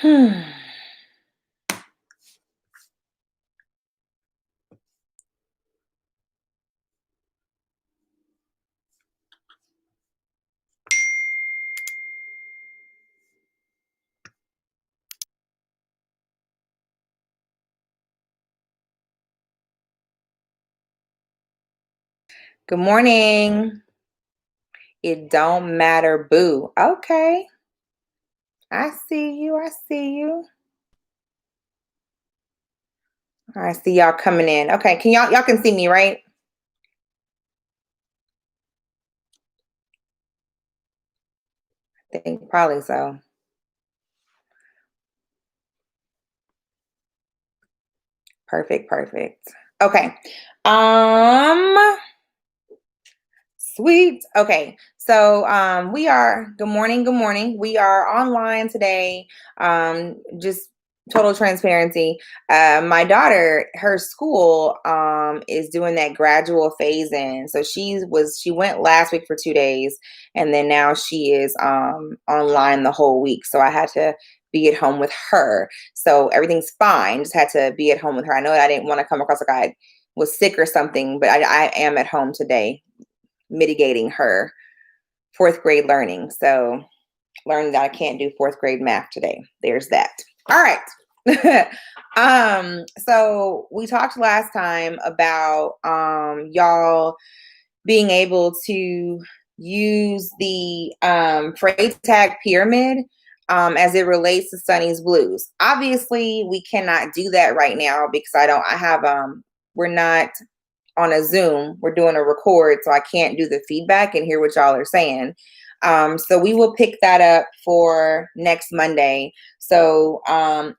Good morning. It don't matter, boo. Okay. I see you. I see you. I see y'all coming in. Okay. Can y'all can see me, right? I think probably so. Perfect, perfect. Okay. Um Sweet. Okay. So we are good morning, good morning. We are online today. Just total transparency. My daughter, her school is doing that gradual phase in. So she went last week for 2 days, and then now she is online the whole week. So I had to be at home with her. So everything's fine. Just had to be at home with her. I know I didn't want to come across like I was sick or something, but I am at home today mitigating her fourth grade learning. So learning that I can't do fourth grade math today. There's that. All right. So we talked last time about y'all being able to use the phrase tag pyramid as it relates to Sunny's Blues. Obviously, we cannot do that right now because we're not on a Zoom. We're doing a record, so I can't do the feedback and hear what y'all are saying. So we will pick that up for next Monday. So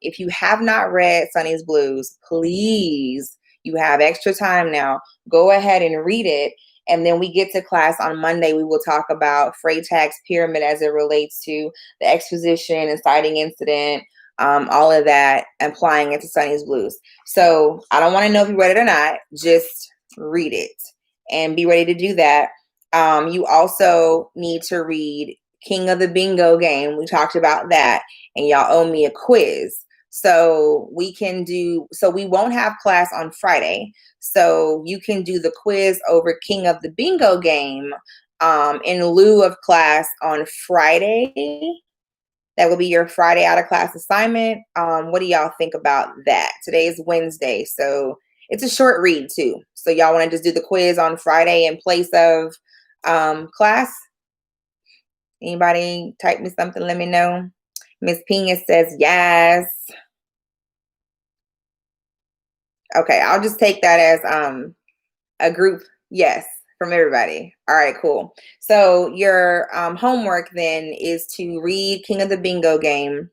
if you have not read Sunny's Blues, please, you have extra time now. Go ahead and read it. And then we get to class on Monday. We will talk about Freytag's pyramid as it relates to the exposition, inciting incident, all of that, applying it to Sunny's Blues. So I don't want to know if you read it or not. Just read it and be ready to do that. You also need to read King of the Bingo Game. We talked about that, and y'all owe me a quiz. So we won't have class on Friday. So you can do the quiz over King of the Bingo Game in lieu of class on Friday. That will be your Friday out of class assignment. What do y'all think about that? Today is Wednesday, so it's a short read too. So y'all want to just do the quiz on Friday in place of class? Anybody type me something, let me know. Miss Pena says yes. Okay, I'll just take that as a group yes from everybody. All right, cool. So your homework then is to read King of the Bingo Game.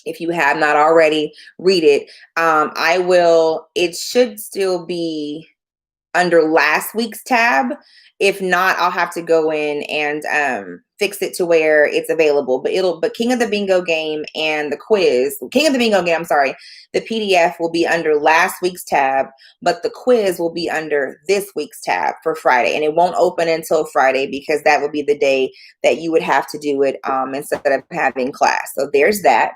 If you have not already, read it. It should still be under last week's tab. If not, I'll have to go in and fix it to where it's available. But King of the Bingo Game and the quiz, King of the Bingo Game, I'm sorry, the PDF will be under last week's tab, but the quiz will be under this week's tab for Friday. And it won't open until Friday because that would be the day that you would have to do it instead of having class. So there's that.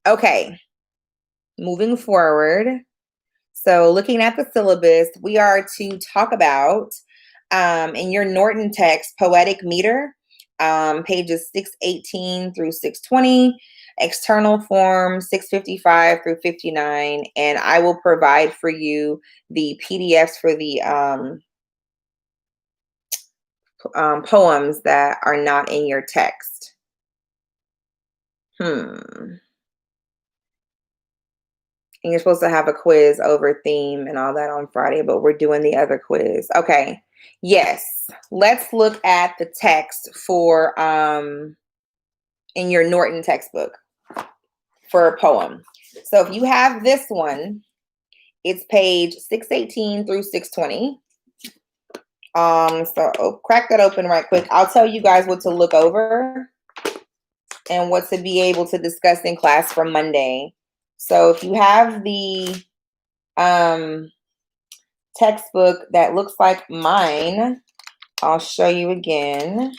Okay, moving forward. So looking at the syllabus, we are to talk about in your Norton text, poetic meter, pages 618 through 620, external form 655 through 59, and I will provide for you the PDFs for the poems that are not in your text. And you're supposed to have a quiz over theme and all that on Friday, but we're doing the other quiz. Okay. Yes. Let's look at the text for in your Norton textbook for a poem. So if you have this one, it's page 618 through 620. Crack that open right quick. I'll tell you guys what to look over and what to be able to discuss in class for Monday. So if you have the textbook that looks like mine, I'll show you again.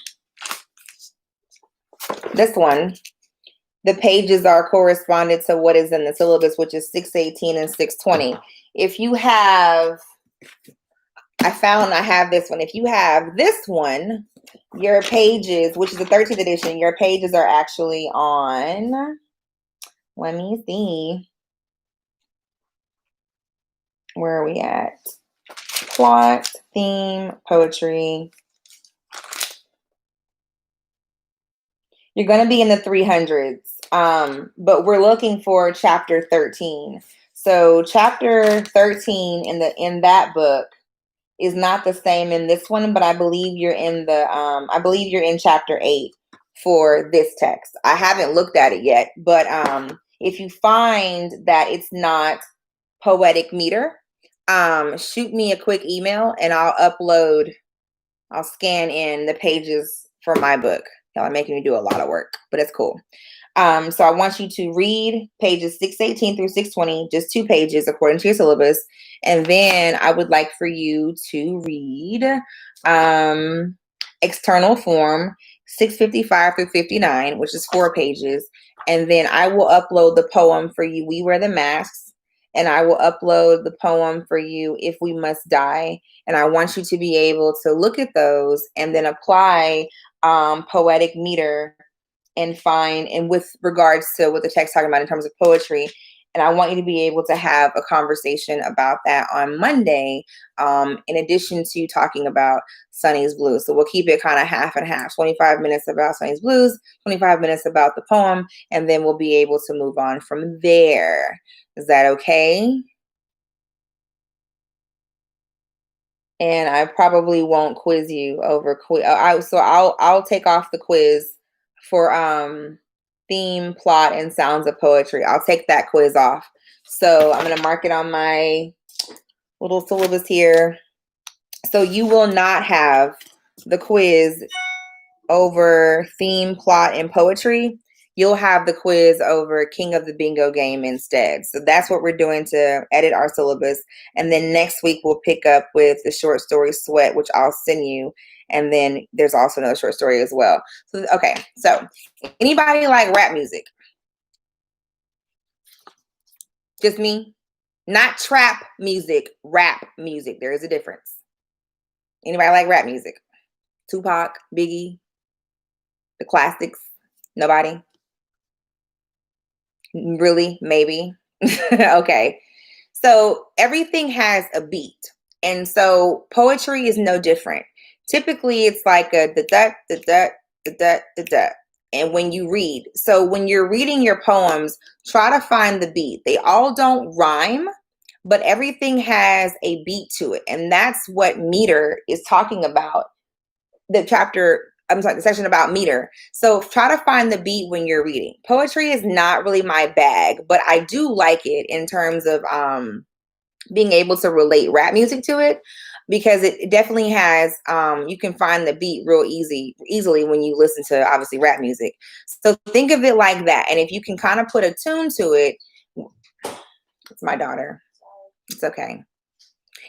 This one. the pages are corresponded to what is in the syllabus, which is 618 and 620. If you have, I found I have this one. If you have this one, your pages, which is the 13th edition, your pages are actually on, let me see. Where are we at? Plot, theme, poetry. You're going to be in the 300s, but we're looking for chapter 13. So chapter 13 in that book is not the same in this one, but I believe you're in chapter 8 for this text. I haven't looked at it yet, but if you find that it's not poetic meter, shoot me a quick email and I'll scan in the pages for my book. Y'all are making me do a lot of work, but it's cool. So I want you to read pages 618 through 620, just 2 pages according to your syllabus. And then I would like for you to read external form 655 through 59, which is 4 pages. And then I will upload the poem for you, We Wear the Masks. And I will upload the poem for you, If We Must Die. And I want you to be able to look at those and then apply poetic meter and find, and with regards to what the text talking about in terms of poetry. And I want you to be able to have a conversation about that on Monday, in addition to talking about Sunny's Blues. So we'll keep it kind of half and half, 25 minutes about Sunny's Blues, 25 minutes about the poem, and then we'll be able to move on from there. Is that okay? And I probably won't quiz you over so I'll take off the quiz for theme, plot, and sounds of poetry. I'll take that quiz off. So I'm gonna mark it on my little syllabus here. So you will not have the quiz over theme, plot, and poetry. You'll have the quiz over King of the Bingo game instead. So that's what we're doing to edit our syllabus. And then next week we'll pick up with the short story Sweat, which I'll send you. And then there's also another short story as well. So, okay. So anybody like rap music? Just me? Not trap music, rap music. There is a difference. Anybody like rap music? Tupac, Biggie, the classics? Nobody? Really? Maybe? Okay. So everything has a beat. And so poetry is no different. Typically it's like a da da da da da da da. And when you read, so when you're reading your poems, try to find the beat. They all don't rhyme, but everything has a beat to it. And that's what meter is talking about. The section about meter. So try to find the beat when you're reading. Poetry is not really my bag, but I do like it in terms of being able to relate rap music to it, because it definitely has, you can find the beat real easily when you listen to obviously rap music. So think of it like that. And if you can kind of put a tune to it, it's my daughter. It's okay.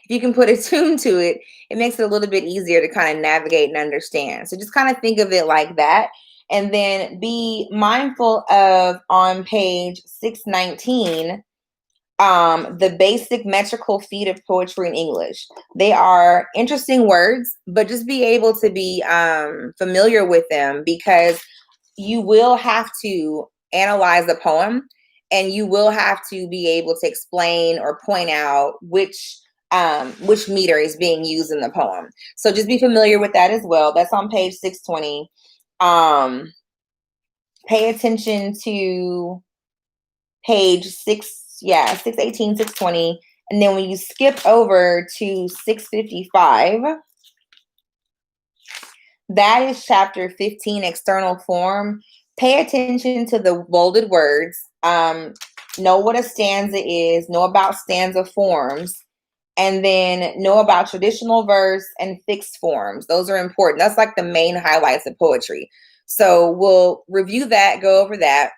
If you can put a tune to it, it makes it a little bit easier to kind of navigate and understand. So just kind of think of it like that. And then be mindful of, on page 619, the basic metrical feet of poetry in English. They are interesting words, but just be able to be familiar with them, because you will have to analyze the poem and you will have to be able to explain or point out which meter is being used in the poem. So just be familiar with that as well. That's on page 620. Pay attention to page 618, 620. And then when you skip over to 655, that is chapter 15, external form. Pay attention to the bolded words. Know what a stanza is, know about stanza forms, and then know about traditional verse and fixed forms. Those are important. That's like the main highlights of poetry. So we'll review that, go over that.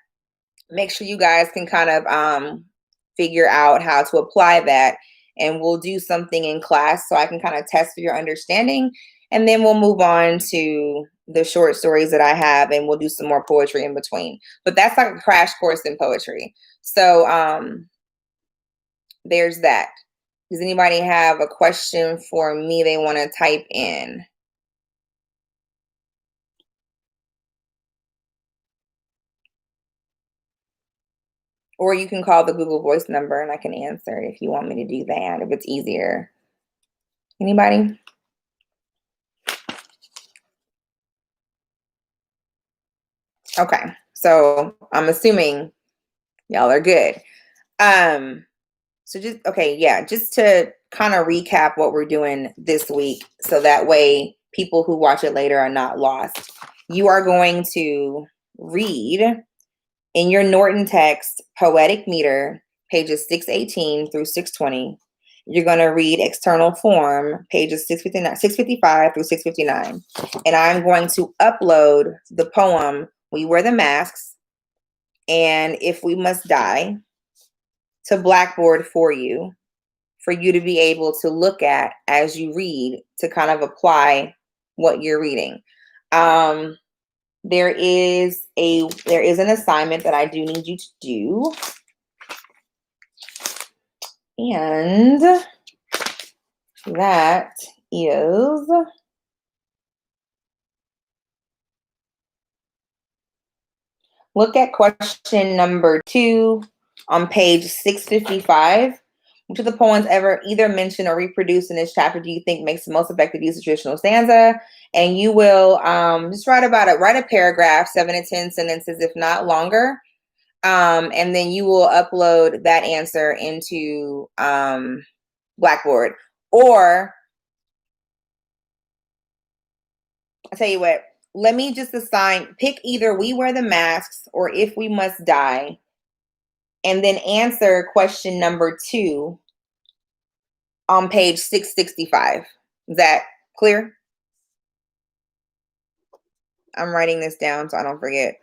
Make sure you guys can kind of figure out how to apply that. And we'll do something in class so I can kind of test for your understanding. And then we'll move on to the short stories that I have, and we'll do some more poetry in between. But that's like a crash course in poetry. So there's that. Does anybody have a question for me they want to type in? Or you can call the Google Voice number and I can answer if you want me to do that, if it's easier. Anybody? Okay, so I'm assuming y'all are good. So just to kind of recap what we're doing this week, so that way people who watch it later are not lost. You are going to read in your Norton text Poetic Meter, pages 618 through 620. You're going to read External Form, pages 655 through 659. And I'm going to upload the poem We Wear the Masks and If We Must Die to Blackboard for you to be able to look at as you read, to kind of apply what you're reading. There is an assignment that I do need you to do. And that is look at question number 2 on page 655. Which of the poems ever either mentioned or reproduced in this chapter do you think makes the most effective use of traditional stanza? And you will just write a paragraph, 7 to 10 sentences, if not longer. And then you will upload that answer into Blackboard. Or I'll tell you what, let me just pick either We Wear the Masks or If We Must Die, and then answer question number 2 on page 665. Is that clear? I'm writing this down so I don't forget.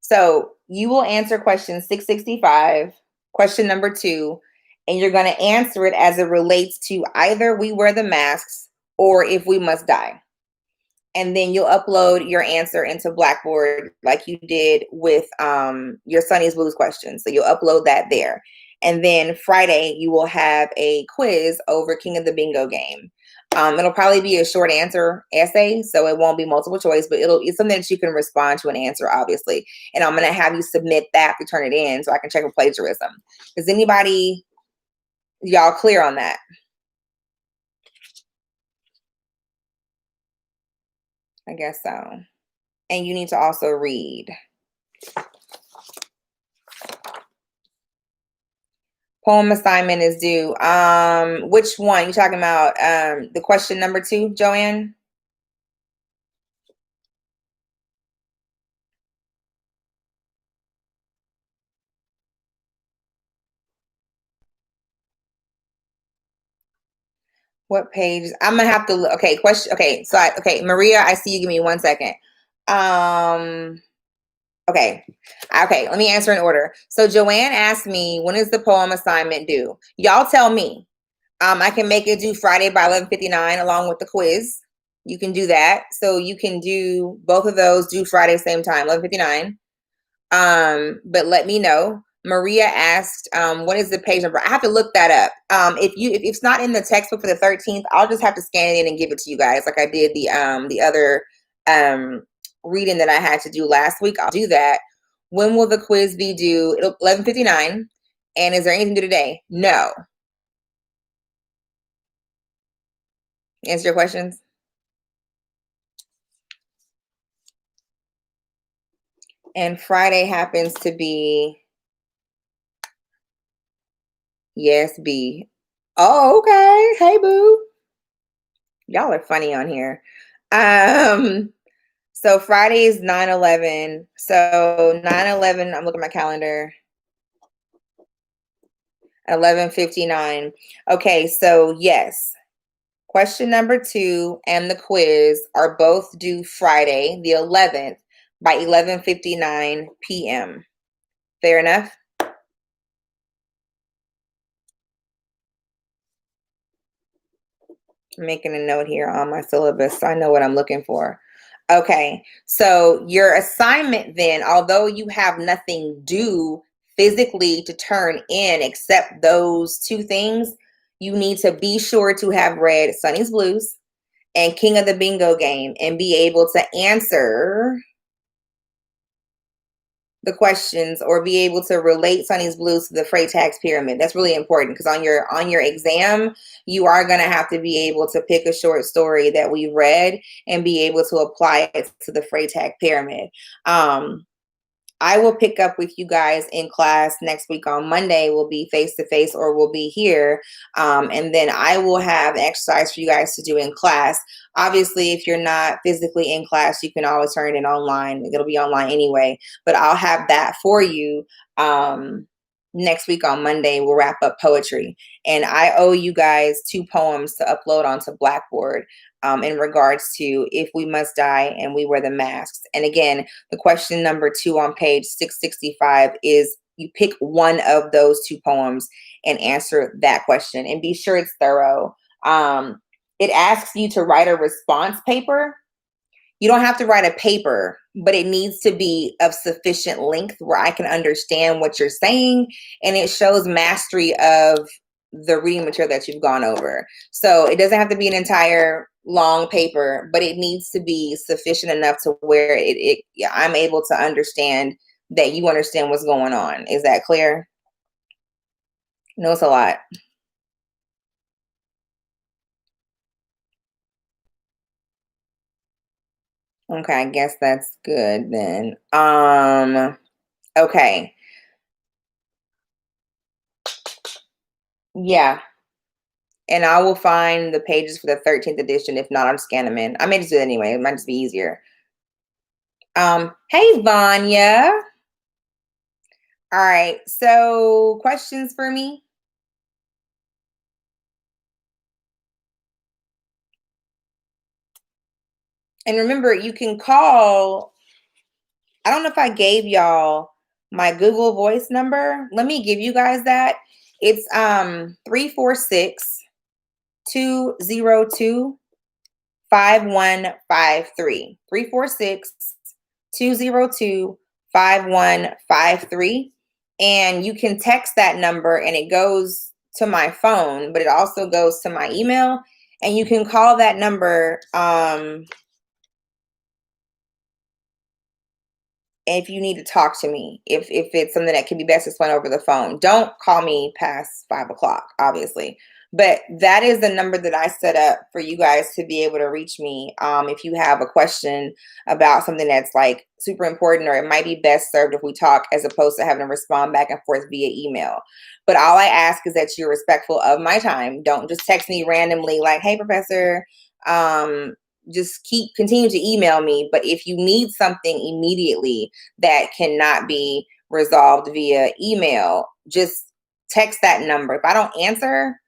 So you will answer question 665, question number 2, and you're going to answer it as it relates to either We Wear the Masks or If We Must Die. And then you'll upload your answer into Blackboard like you did with your Sunny's Blues question. So you'll upload that there. And then Friday, you will have a quiz over King of the Bingo game. It'll probably be a short answer essay, so it won't be multiple choice, but it's something that you can respond to and answer, obviously. And I'm going to have you submit that to turn it in so I can check for plagiarism. Is y'all clear on that? I guess so. And you need to also read. Poem assignment is due. Which one? You talking about the question number 2, Joanne? What page? I'm gonna have to look. Okay, question. Okay, so Maria, I see you. Give me 1 second. Okay. Let me answer in order. So Joanne asked me, when is the poem assignment due? Y'all tell me. I can make it due Friday by 11:59 along with the quiz. You can do that. So you can do both of those due Friday same time, 11:59. But let me know. Maria asked, what is the page number? I have to look that up. If it's not in the textbook for the 13th, I'll just have to scan it in and give it to you guys, like I did the other reading that I had to do last week. I'll do that. When will the quiz be due? 11:59. And is there anything due today? No. Answer your questions. And Friday happens to be, yes, B. Oh, okay. Hey, boo. Y'all are funny on here. So Friday is 9/11. So 9/11, I'm looking at my calendar. 11:59. Okay, so yes. Question number 2 and the quiz are both due Friday, the 11th, by 11:59 p.m. Fair enough? I'm making a note here on my syllabus so I know what I'm looking for. Okay, so your assignment then, although you have nothing due physically to turn in except those two things, you need to be sure to have read Sonny's Blues and King of the Bingo Game and be able to answer the questions or be able to relate Sonny's Blues to the Freytag's pyramid. That's really important because on your exam, you are going to have to be able to pick a short story that we read and be able to apply it to the Freytag pyramid. I will pick up with you guys in class next week on Monday. We'll be face to face or we'll be here. And then I will have an exercise for you guys to do in class. Obviously, if you're not physically in class, you can always turn it online. It'll be online anyway. But I'll have that for you next week on Monday. We'll wrap up poetry. And I owe you guys 2 poems to upload onto Blackboard in regards to If We Must Die and We Wear the Masks. And again, the question number 2 on page 665 is you pick one of those 2 poems and answer that question. And be sure it's thorough. It asks you to write a response paper. You don't have to write a paper, but it needs to be of sufficient length where I can understand what you're saying. And it shows mastery of the reading material that you've gone over. So it doesn't have to be an entire long paper, but it needs to be sufficient enough to where I'm able to understand that you understand what's going on. Is that clear? No, it's a lot. Okay, I guess that's good then. Okay. Yeah. And I will find the pages for the 13th edition. If not, I'm scanning them in. I may just do it anyway. It might just be easier. Hey, Vanya. All right. So, questions for me? And remember, you can call. I don't know if I gave y'all my Google Voice number. Let me give you guys that. It's 346 202 5153. 346 202 5153. And you can text that number and it goes to my phone, but it also goes to my email. And you can call that number if you need to talk to me, if it's something that can be best explained over the phone. Don't call me past 5 o'clock, obviously. But that is the number that I set up for you guys to be able to reach me if you have a question about something that's like super important, or it might be best served if we talk as opposed to having to respond back and forth via email. But all I ask is that you're respectful of my time. Don't just text me randomly like, hey, professor, just continue to email me. But if you need something immediately that cannot be resolved via email, just text that number. If I don't answer,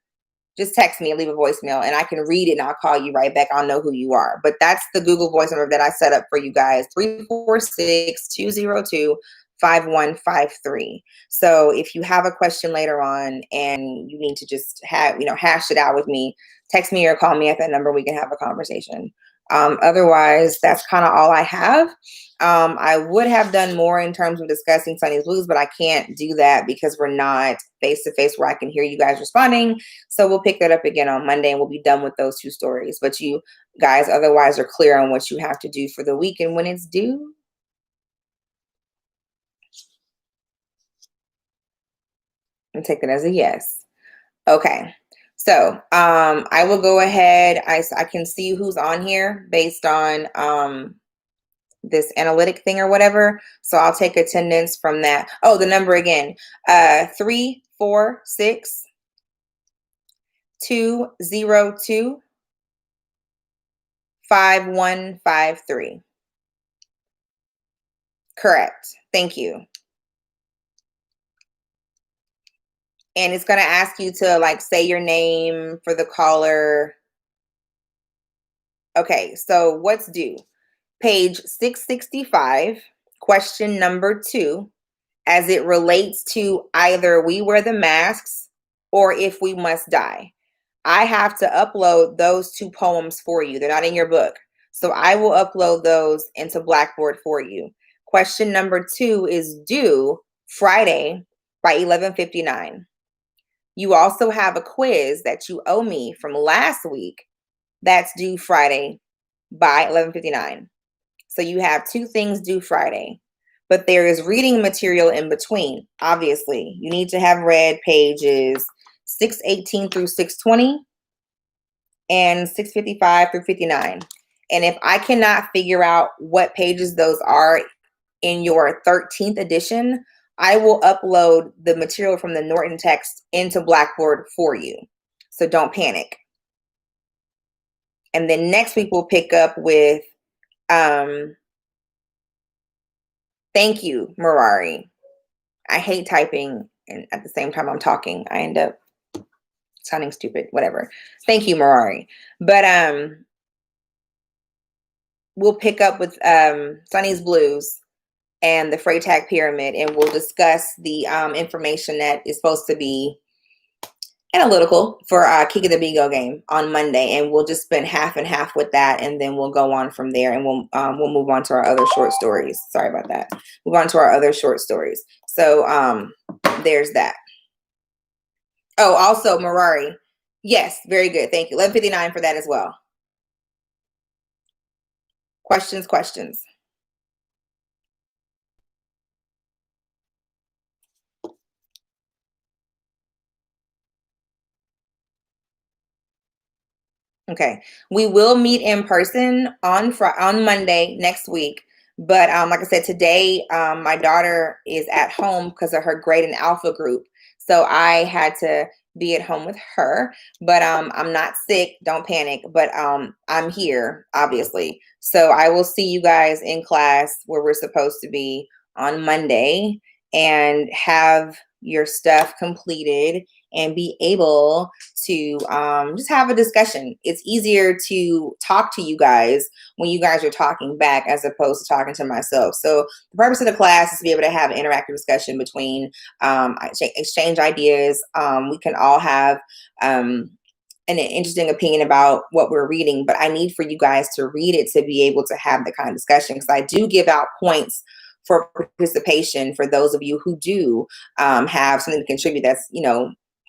just text me and leave a voicemail and I can read it and I'll call you right back. I'll know who you are. But that's the Google Voice number that I set up for you guys, 346 202 5153. So if you have a question later on and you need to just hash it out with me, text me or call me at that number. We can have a conversation. Otherwise, that's kind of all I have. I would have done more in terms of discussing Sonny's Blues, but I can't do that because we're not face to face where I can hear you guys responding. So we'll pick that up again on Monday and we'll be done with those 2 stories. But you guys otherwise are clear on what you have to do for the week and when it's due. And take it as a yes. Okay. So I will go ahead. I can see who's on here based on this analytic thing or whatever. So I'll take attendance from that. Oh, the number again, 346 202 5153. Correct. Thank you. And it's going to ask you to like say your name for the caller. Okay, so what's due? Page 665, question number 2, as it relates to either We Wear the Masks or If We Must Die. I have to upload those 2 poems for you. They're not in your book. So I will upload those into Blackboard for you. Question number 2 is due Friday by 11:59. You also have a quiz that you owe me from last week that's due Friday by 11:59. So you have 2 things due Friday. But there is reading material in between. Obviously, you need to have read pages 618 through 620 and 655 through 59. And if I cannot figure out what pages those are in your 13th edition, I will upload the material from the Norton text into Blackboard for you. So don't panic. And then next week we'll pick up with thank you, Mirari. I hate typing and at the same time I'm talking. I end up sounding stupid, whatever. Thank you, Mirari. But we'll pick up with Sunny's Blues and the Freytag Pyramid, and we'll discuss the information that is supposed to be analytical for Kick of the Bingo game on Monday, and we'll just spend half and half with that, and then we'll go on from there, and we'll move on to our other short stories. Sorry about that. Move on to our other short stories. So there's that. Oh, also Mirari. Yes, very good. Thank you. 11:59 for that as well. Questions. Okay, we will meet in person on Monday next week. But like I said, today my daughter is at home because of her grade and alpha group, so I had to be at home with her. But I'm not sick. Don't panic. But I'm here, obviously. So I will see you guys in class where we're supposed to be on Monday and have your stuff completed and be able to just have a discussion. It's easier to talk to you guys when you guys are talking back as opposed to talking to myself. So the purpose of the class is to be able to have an interactive discussion between exchange ideas. We can all have an interesting opinion about what we're reading, but I need for you guys to read it to be able to have the kind of discussion, because I do give out points for participation for those of you who do have something to contribute that's,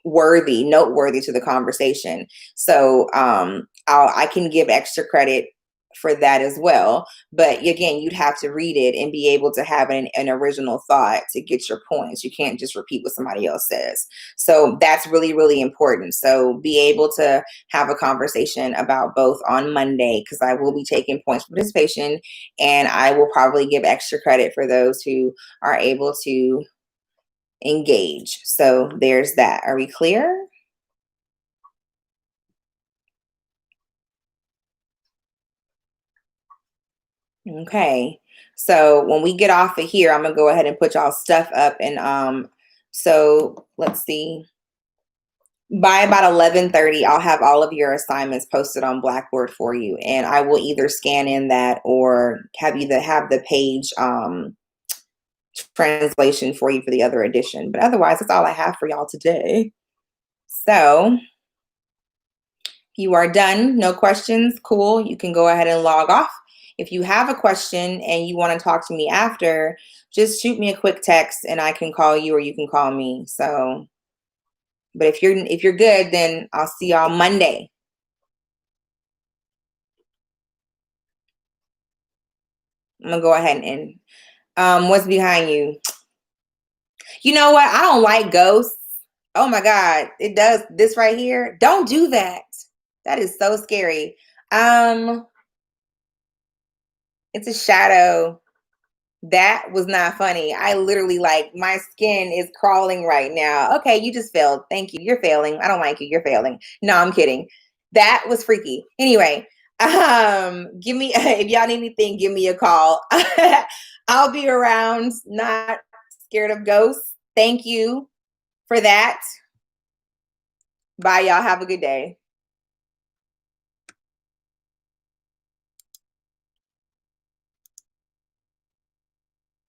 noteworthy to the conversation. So I can give extra credit for that as well. But again, you'd have to read it and be able to have an original thought to get your points. You can't just repeat what somebody else says. So that's really, really important. So be able to have a conversation about both on Monday, because I will be taking points for participation, and I will probably give extra credit for those who are able to engage. So there's that. Are we clear? Okay. So when we get off of here, I'm gonna go ahead and put y'all stuff up, and so let's see. By about 11:30, I'll have all of your assignments posted on Blackboard for you, and I will either scan in that or have you have the page translation for you for the other edition. But otherwise, that's all I have for y'all today. So you are done. No questions. Cool. You can go ahead and log off. If you have a question and you want to talk to me after, just shoot me a quick text and I can call you or you can call me. So, but if you're good, then I'll see y'all Monday. I'm gonna go ahead and what's behind you? You know what? I don't like ghosts. Oh my God, it does this right here. Don't do that. That is so scary. It's a shadow. That was not funny. I literally, like, my skin is crawling right now. Okay, you just failed. Thank you. You're failing. I don't like you. You're failing. No, I'm kidding. That was freaky. Anyway, give me if y'all need anything, give me a call. I'll be around, not scared of ghosts. Thank you for that. Bye, y'all. Have a good day.